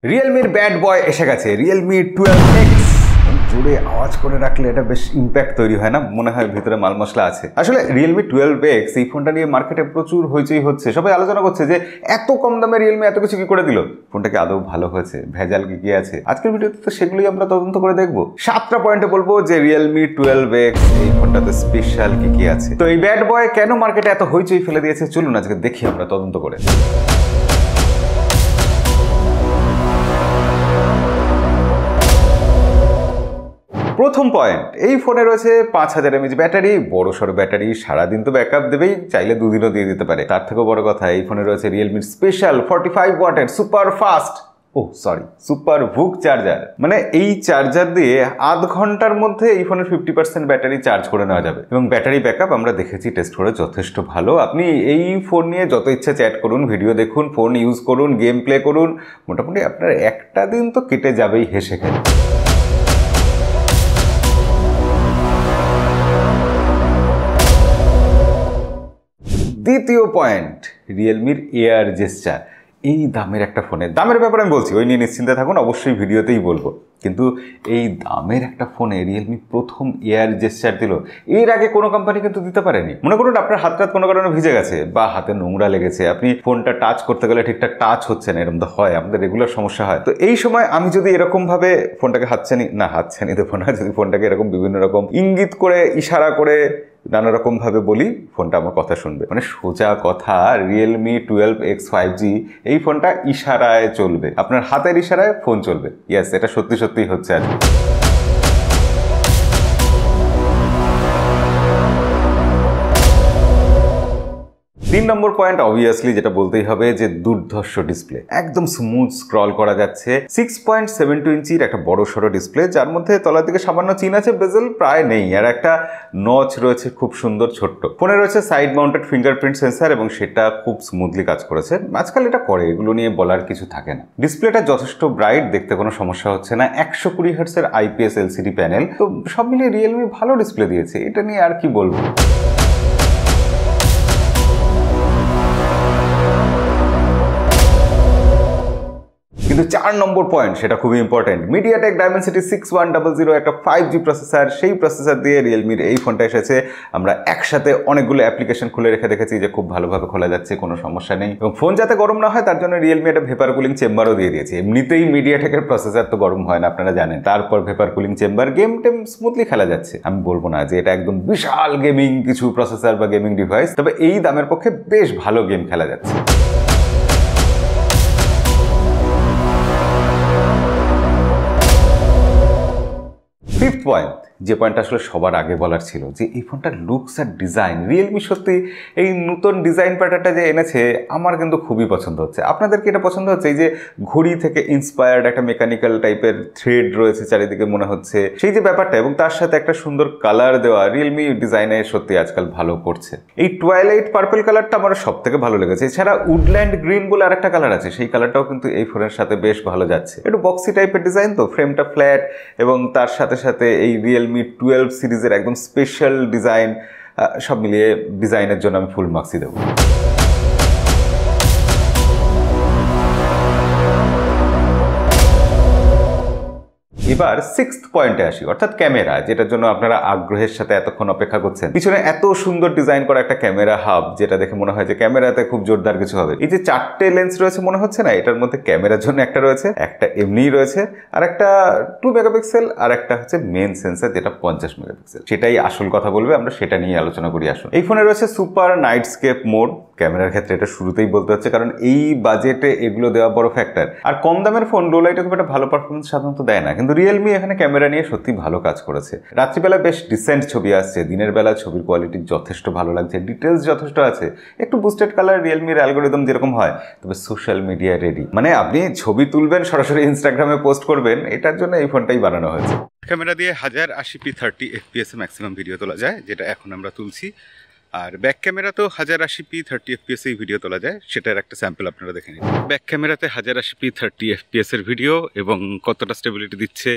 রিয়েলমির bad boy এসে গেছে, Realme 12X। জোরে আওয়াজ করে রাখলে এটা বেশ ইম্প্যাক্ট তৈরি হয় না? মনে হয় ভিতরে মাল মশলা আছে। আসলে রিয়েলমি 12X এই ফোনটা নিয়ে মার্কেটে প্রচুর হইচই হচ্ছে। সবাই আলোচনা করছে যে এত কম দামে রিয়েলমি এত কিছু কি করে দিল, ফোনটাকে আদৌ ভালো হয়েছে, ভেজাল কি আছে। আজকের ভিডিওতে তো সেগুলোই আমরা তদন্ত করে দেখবো। 7টা পয়েন্টে বলবো যে রিয়েলমি 12X এই ফোনটাতে স্পেশাল কি আছে। তো এই ব্যাড বয় কেন মার্কেটে এত হইচই ফেলে দিয়েছে, চলুন আজকে দেখি আমরা তদন্ত করে। প্রথম পয়েন্ট, এই ফোনে রয়েছে 5000 mAh ব্যাটারি, বড় সড়ো ব্যাটারি, সারাদিন তো ব্যাকআপ দেবেই, চাইলে দুদিনও দিয়ে দিতে পারে। তার থেকেও বড় কথা, এই ফোনে রয়েছে রিয়েলমির স্পেশাল 45 ওয়াটের সুপার ফাস্ট সুপার ভুক চার্জার। মানে এই চার্জার দিয়ে আধ ঘন্টার মধ্যে এই ফোনের 50% ব্যাটারি চার্জ করে নেওয়া যাবে এবং ব্যাটারি ব্যাকআপ আমরা দেখেছি টেস্ট করে যথেষ্ট ভালো। আপনি এই ফোন নিয়ে যত ইচ্ছা চ্যাট করুন, ভিডিও দেখুন, ফোন ইউজ করুন, গেম প্লে করুন, মোটামুটি আপনার একটা দিন তো কেটে যাবেই হেসে খেলে। দ্বিতীয় পয়েন্ট, রিয়েলমির এয়ার জেস্চার। এই দামের একটা ফোনে, দামের ব্যাপারে আমি বলছি, ওই নিয়ে নিশ্চিন্তে থাকুন, অবশ্যই ভিডিওতেই বলবো। কিন্তু এই দামের একটা ফোনে রিয়েলমি প্রথম এয়ার জেস্চার দিল। এর আগে কোনো কোম্পানি কিন্তু দিতে পারেনি। মনে করুন আপনার হাতটা কোনো কারণে ভিজে গেছে বা হাতে নোংরা লেগেছে, আপনি ফোনটা টাচ করতে গেলে ঠিকঠাক টাচ হচ্ছে না, এরকম তো হয়, আমাদের রেগুলার সমস্যা হয়। তো এই সময় আমি যদি এরকম ভাবে ফোনটাকে হাতছানি দেবো না, যদি ফোনটাকে এরকম বিভিন্ন রকম ইঙ্গিত করে, ইশারা করে, নানা রকম ভাবে বলি, ফোনটা আমার কথা শুনবে। মানে সোজা কথা, রিয়েলমি 12X 5G এই ফোনটা ইশারায় চলবে, আপনার হাতের ইশারায় ফোন চলবে। ইয়েস, এটা সত্যি সত্যিই হচ্ছে আর কি। 3 নম্বর পয়েন্ট, অবভিয়াসলি যেটা বলতেই হবে যে দুর্ধর্ষ ডিসপ্লে, একদম স্মুথ স্ক্রল করা যাচ্ছে। 6.72 ইঞ্চির একটা বড় সড়ো ডিসপ্লে, যার মধ্যে তলার দিকে সামান্য চিন আছে, বেজেল প্রায় নেই, আর একটা নচ রয়েছে খুব সুন্দর ছোট্ট। ফোনে রয়েছে সাইড মাউন্টেড ফিঙ্গারপ্রিন্ট সেন্সার এবং সেটা খুব স্মুথলি কাজ করেছে। আজকাল এটা করে, এগুলো নিয়ে বলার কিছু থাকে না। ডিসপ্লেটা যথেষ্ট ব্রাইট, দেখতে কোনো সমস্যা হচ্ছে না। 120 হার্টজের IPS LCD প্যানেল, তো সব মিলিয়ে রিয়েলমি ভালো ডিসপ্লে দিয়েছে, এটা নিয়ে আর কি বলবো। কিন্তু 4 নম্বর পয়েন্ট, সেটা খুবই ইম্পর্টেন্ট। মিডিয়াটেক ডাইমেনসিটি 6100 একটা 5G প্রসেসর, সেই প্রসেসর দিয়ে রিয়েলমির এই ফোনটা এসেছে। আমরা একসাথে অনেকগুলো অ্যাপ্লিকেশন খুলে রেখে দেখেছি যে খুব ভালোভাবে খোলা যাচ্ছে, কোনো সমস্যা নেই। এবং ফোন যাতে গরম না হয় তার জন্য রিয়েলমি একটা ভেপার কুলিং চেম্বারও দিয়ে দিয়েছে। এমনিতেই মিডিয়াটেকের প্রসেসর তো গরম হয় না, আপনারা জানেন, তারপর ভেপার কুলিং চেম্বার, গেম টেম স্মুথলি খেলা যাচ্ছে। আমি বলবো না যে এটা একদম বিশাল গেমিং কিছু প্রসেসর বা গেমিং ডিভাইস, তবে এই দামের পক্ষে বেশ ভালো গেম খেলা যাচ্ছে। ফিফথ পয়েন্ট, যে পয়েন্টটা আসলে সবার আগে বলার ছিল, যে এই ফোনটার লুকস আর ডিজাইন, রিয়েলমি সত্যি এই নতুন ডিজাইন প্যাটার্নটা যে এনেছে আমার কিন্তু খুবই পছন্দ হচ্ছে। আপনাদেরকে এটা পছন্দ হচ্ছে? এই যে ঘড়ি থেকে ইন্সপায়ার্ড একটা মেকানিক্যাল টাইপের থ্রেড রয়েছে চারিদিকে মনে হচ্ছে, সেই যে ব্যাপারটা, এবং তার সাথে একটা সুন্দর কালার দেওয়া, রিয়েলমি ডিজাইনে সত্যি আজকাল ভালো করছে। এই টুয়াইলাইট পার্পল কালারটা আমার সব থেকে ভালো লেগেছে। এছাড়া উডল্যান্ড গ্রিন বলে আরেকটা কালার আছে, সেই কালারটাও কিন্তু এই ফোনের সাথে বেশ ভালো যাচ্ছে। একটু বক্সি টাইপের ডিজাইন, তো ফ্রেমটা ফ্ল্যাট, এবং তার সাথে সাথে এই রিয়েলমি 12 সিরিজের একদম স্পেশাল ডিজাইন, সব মিলিয়ে ডিজাইনের জন্য আমি ফুল মার্কসই দেবো। এবার 6th পয়েন্টে আসি, অর্থাৎ ক্যামেরা, যেটার জন্য আপনারা আগ্রহের সাথে এতক্ষণ অপেক্ষা করছেন। পিছনে এত সুন্দর ডিজাইন করা একটা ক্যামেরা হাব, যেটা দেখে মনে হয় যে ক্যামেরাতে খুব জোরদার কিছু হবে। এই যে 4টে লেন্স রয়েছে মনে হচ্ছে না, এটার মধ্যে ক্যামেরার জন্য একটা রয়েছে, একটা এমনিই রয়েছে, আর একটা 2 মেগাপিক্সেল, আর একটা হচ্ছে মেন সেন্সর যেটা 50 মেগাপিক্সেল। সেটাই আসল কথা বলবে, আমরা সেটা নিয়ে আলোচনা করি। আসুন, এই ফোনে রয়েছে সুপার নাইটস্কেপ মোড। ক্যামেরার ক্ষেত্রে এটা শুরুতেই বলতে হচ্ছে, কারণ এই বাজেটে এগুলো দেওয়া বড় ফ্যাক্টর। আর কম দামের ফোন লো লাইটে খুব একটা ভালো পারফরমেন্স সাধারণত দেয় না, কিন্তু রিয়েলমি এখানে ক্যামেরা নিয়ে সত্যি ভালো কাজ করেছে। রাত্রিবেলা বেশ ডিসেন্ট ছবি আসছে, দিনের বেলা ছবির কোয়ালিটি যথেষ্ট ভালো লাগছে, ডিটেলস যথেষ্ট আছে, একটু বুস্টেড কালার, রিয়েলমির অ্যালগোরিদম যেরকম হয়, তবে সোশ্যাল মিডিয়া রেডি। মানে আপনি ছবি তুলবেন, সরাসরি ইনস্টাগ্রামে পোস্ট করবেন, এটার জন্য এই ফোনটাই বানানো হয়েছে। ক্যামেরা দিয়ে 1080p 30 fps ম্যাক্সিমাম ভিডিও তোলা যায়, যেটা এখন আমরা তুলছি। আর ব্যাক ক্যামেরা তো 1080p 30 fps এই ভিডিও তোলা যায়, সেটার একটা স্যাম্পল আপনারা দেখে নিন। ব্যাক ক্যামেরাতে 1080p 30 fps এর ভিডিও, এবং কতটা স্টেবিলিটি দিচ্ছে,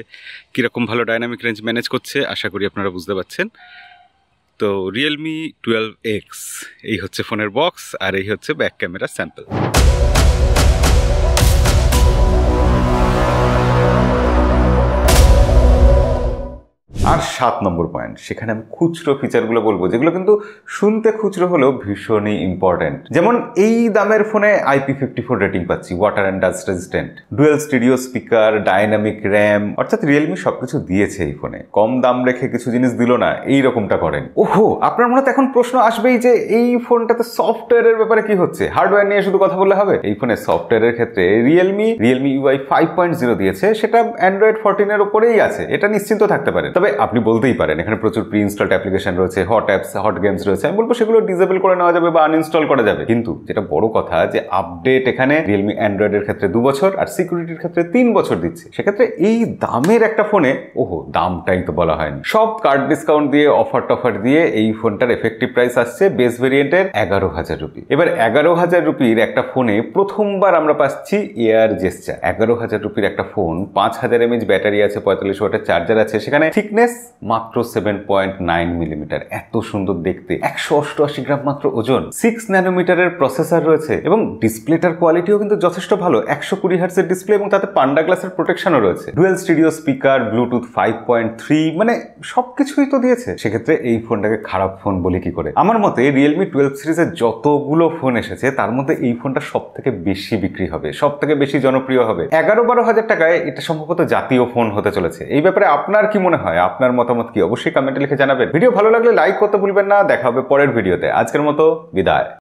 কীরকম ভালো ডাইনামিক রেঞ্জ ম্যানেজ করছে, আশা করি আপনারা বুঝতে পারছেন। তো রিয়েলমি 12X এই হচ্ছে ফোনের বক্স, আর এই হচ্ছে ব্যাক ক্যামেরার স্যাম্পল। 7 নম্বর পয়েন্ট, সেখানে আমি খুচরো ফিচারগুলো বলবো যেগুলো কিন্তু শুনতে খুচরো হলেও ভীষণই ইম্পর্টেন্ট। যেমন এই দামের ফোনে IP54 রেটিং পাচ্ছি, water and dust resistant, dual stereo speaker, dynamic RAM, অর্থাৎ রিয়েলমি সবকিছু দিয়েছে এই ফোনে। কম দাম রেখে কিছু জিনিস দিল না, এই রকমটা করেন। ওহো, আপনার মনে এখন প্রশ্ন আসবেই যে এই ফোনটাতে সফটওয়্যারের ব্যাপারে কি হচ্ছে, হার্ডওয়্যার নিয়ে শুধু কথা বললে হবে? এই ফোনে সফটওয়্যারের ক্ষেত্রে রিয়েলমি UI 5.0 দিয়েছে, সেটা অ্যান্ড্রয়েড 14 এর উপরেই আছে, এটা নিশ্চিন্ত থাকতে পারেন। তবে আপনি বলতেই পারেন এখানে প্রচুর প্রি ইনস্টলড অ্যাপ্লিকেশন রয়েছে, হট অ্যাপস, হট গেমস রয়েছে, আমি বলবো সেগুলো ডিসেবল করে নেওয়া যাবে বা আনইনস্টল করা যাবে। কিন্তু যেটা বড় কথা যে আপডেট এখানে রিয়েলমি অ্যান্ড্রয়েডের ক্ষেত্রে 2 বছর আর সিকিউরিটির ক্ষেত্রে 3 বছর দিচ্ছে। সেক্ষেত্রে এই দামের একটা ফোনে, ওহো দামটাই তো বলা হয়নি, সব কার্ড ডিসকাউন্ট দিয়ে অফার টফার দিয়ে এই ফোনটার এফেক্টিভ প্রাইস আসছে বেস ভেরিয়েন্টের 11,000 রুপি। এবার 11,000 রুপির একটা ফোনে প্রথমবার আমরা পাচ্ছি এয়ার জেস্চার। 11,000 রুপির একটা ফোন, 5000 mAh ব্যাটারি আছে, 45 ওয়াটের চার্জার আছে, সেখানে থিকনেস মাত্র 7.9 মিলিমিটার, এত সুন্দর দেখতে, 188 গ্রাম মাত্র ওজন, 6 ন্যানোমিটারের প্রসেসর রয়েছে এবং ডিসপ্লেটার কোয়ালিটিও কিন্তু যথেষ্ট ভালো, 120 হার্টজের ডিসপ্লে এবং তাতে পান্ডা গ্লাসের প্রোটেকশনও রয়েছে, ডুয়েল স্টিরিও স্পিকার, ব্লুটুথ 5.3, মানে সবকিছুই তো দিয়েছে। সেক্ষেত্রে এই ফোনটাকে খারাপ ফোন বলি কি করে? আমার মতে রিয়েলমি 12 সিরিজের যতগুলো ফোন এসেছে তার মধ্যে এই ফোনটা সব থেকে বেশি বিক্রি হবে, সব থেকে বেশি জনপ্রিয় হবে। 11-12 হাজার টাকায় এটা সম্ভবত জাতীয় ফোন হতে চলেছে। এই ব্যাপারে আপনার কি মনে হয়? আপনার মতামত কি? অবশ্যই কমেন্টে লিখে জানাবেন। ভিডিও ভালো লাগলে লাইক করতে ভুলবেন না। দেখা হবে পরের ভিডিওতে। আজকের মতো বিদায়।